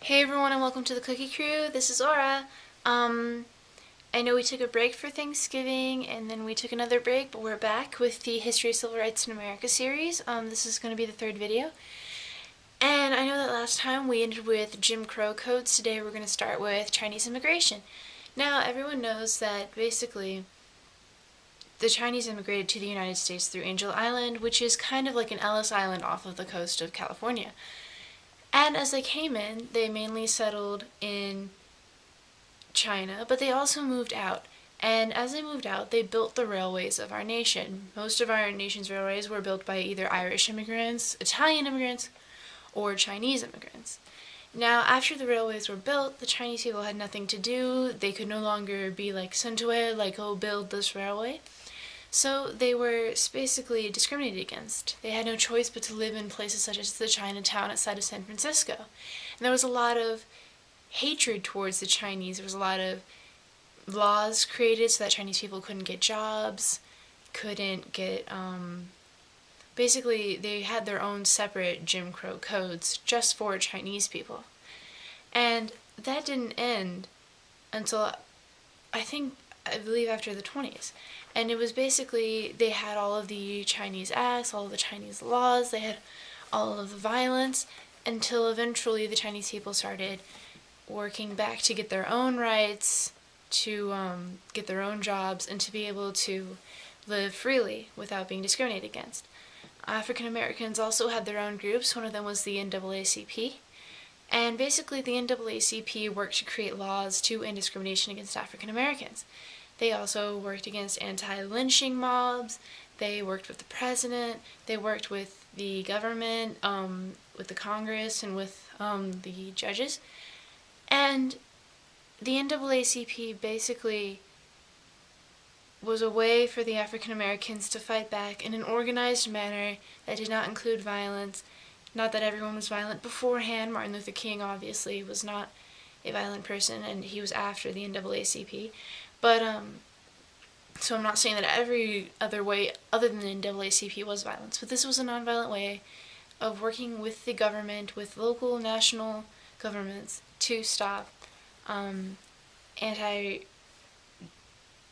Hey everyone and welcome to the Cookie Crew. This is Aura. I know we took a break for Thanksgiving and then we took another break, but we're back with the History of Civil Rights in America series. This is going to be the third video. And I know that last time we ended with Jim Crow codes. Today we're going to start with Chinese immigration. Now everyone knows that basically the Chinese immigrated to the United States through Angel Island, which is kind of like an Ellis Island off of the coast of California. And as they came in, they mainly settled in China, but they also moved out. And as they moved out, they built the railways of our nation. Most of our nation's railways were built by either Irish immigrants, Italian immigrants, or Chinese immigrants. Now, after the railways were built, the Chinese people had nothing to do. They could no longer be sent away, oh, build this railway. So they were basically discriminated against. They had no choice but to live in places such as the Chinatown outside of San Francisco. And there was a lot of hatred towards the Chinese. There was a lot of laws created so that Chinese people couldn't get jobs, couldn't get, basically they had their own separate Jim Crow codes just for Chinese people. And that didn't end until, I believe after the 20s. And it was basically, they had all of the Chinese acts, all of the Chinese laws, they had all of the violence, until eventually the Chinese people started working back to get their own rights, to get their own jobs, and to be able to live freely without being discriminated against. African Americans also had their own groups. One of them was the NAACP. And basically the NAACP worked to create laws to end discrimination against African Americans. They also worked against anti-lynching mobs, they worked with the president, they worked with the government, with the Congress, and with the judges. And the NAACP basically was a way for the African Americans to fight back in an organized manner that did not include violence. Not that everyone was violent beforehand. Martin Luther King obviously was not a violent person, and he was after the NAACP. But, so I'm not saying that every other way other than the NAACP was violence, but this was a nonviolent way of working with the government, with local, national governments, to stop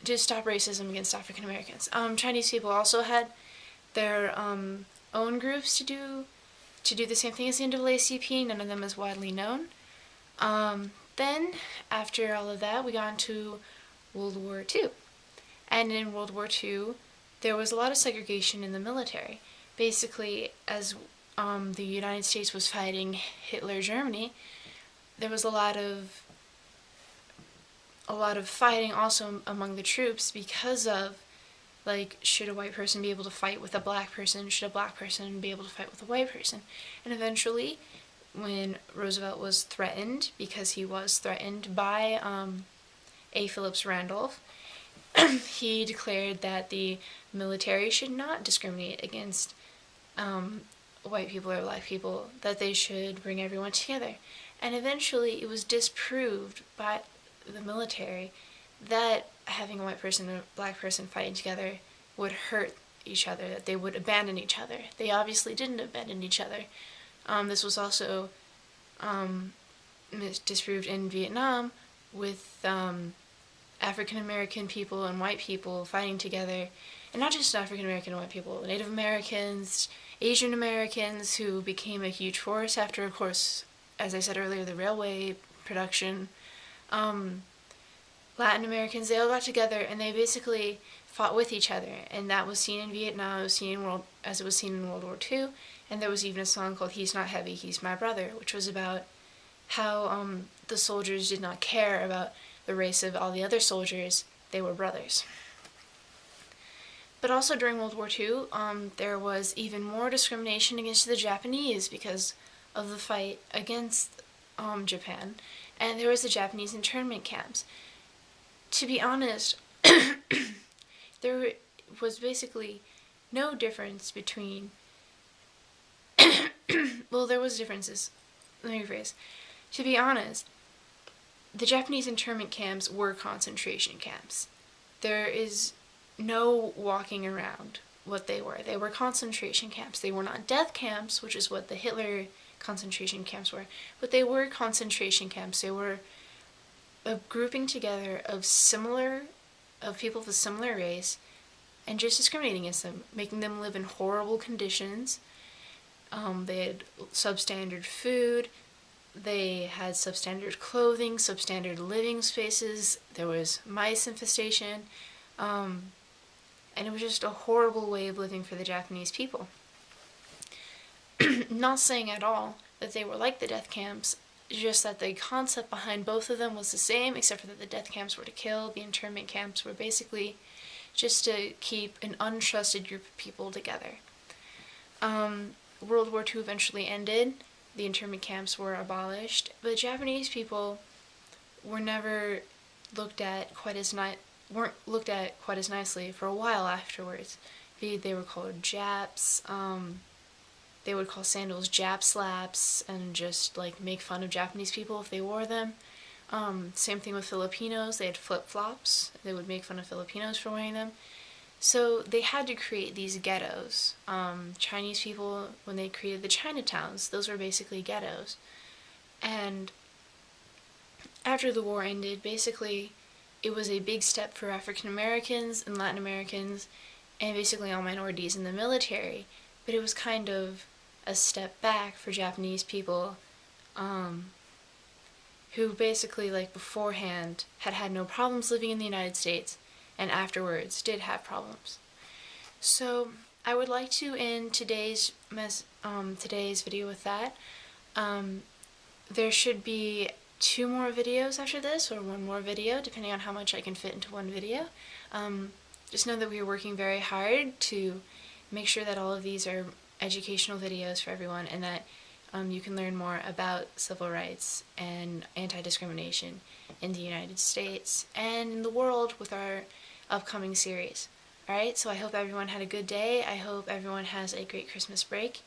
racism against African Americans. Chinese people also had their own groups to do the same thing as the NAACP. None of them is widely known. Then, after all of that, we got into World War II. And in World War II, there was a lot of segregation in the military. Basically, as the United States was fighting Hitler Germany, there was a lot of fighting also among the troops because of, should a white person be able to fight with a black person? Should a black person be able to fight with a white person? And eventually, when Roosevelt was threatened, because he was threatened by A. Phillips Randolph, he declared that the military should not discriminate against white people or black people, that they should bring everyone together. And eventually it was disproved by the military that having a white person and a black person fighting together would hurt each other, that they would abandon each other. They obviously didn't abandon each other. This was also disproved in Vietnam with African American people and white people fighting together, and not just African American and white people, Native Americans, Asian Americans, who became a huge force after, of course, as I said earlier, the railway production. Latin Americans, they all got together and they basically fought with each other, and that was seen in Vietnam, it was seen in World War II, and there was even a song called He's Not Heavy, He's My Brother, which was about how the soldiers did not care about the race of all the other soldiers, they were brothers. But also during World War II, there was even more discrimination against the Japanese because of the fight against Japan, and there was the Japanese internment camps. To be honest, there was basically no difference between well, there was differences. Let me rephrase. To be honest, the Japanese internment camps were concentration camps. There is no walking around what they were. They were concentration camps. They were not death camps, which is what the Hitler concentration camps were, but they were concentration camps. They were a grouping together of people of a similar race and just discriminating against them, making them live in horrible conditions. They had substandard food, they had substandard clothing, substandard living spaces, there was mice infestation, and it was just a horrible way of living for the Japanese people. Not saying at all that they were like the death camps, just that the concept behind both of them was the same, except for that the death camps were to kill, the internment camps were basically just to keep an untrusted group of people together. World War II eventually ended, the internment camps were abolished, but Japanese people were never looked at quite as weren't looked at quite as nicely for a while afterwards. They were called Japs, they would call sandals Jap slaps and just like make fun of Japanese people if they wore them. Same thing with Filipinos, they had flip-flops, they would make fun of Filipinos for wearing them. So they had to create these ghettos. Chinese people, when they created the Chinatowns, those were basically ghettos. And after the war ended, basically it was a big step for African Americans and Latin Americans and basically all minorities in the military, but it was kind of a step back for Japanese people who basically, like, beforehand had no problems living in the United States and afterwards did have problems. So I would like to end today's video with that. There should be 2 more videos after this, or 1 more video, depending on how much I can fit into one video. Just know that we are working very hard to make sure that all of these are educational videos for everyone, and that you can learn more about civil rights and anti-discrimination in the United States and in the world with our upcoming series. Alright, so I hope everyone had a good day. I hope everyone has a great Christmas break.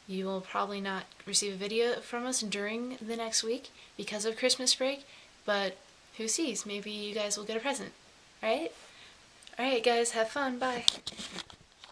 You will probably not receive a video from us during the next week because of Christmas break, but who sees? Maybe you guys will get a present. Alright? Alright guys, have fun. Bye.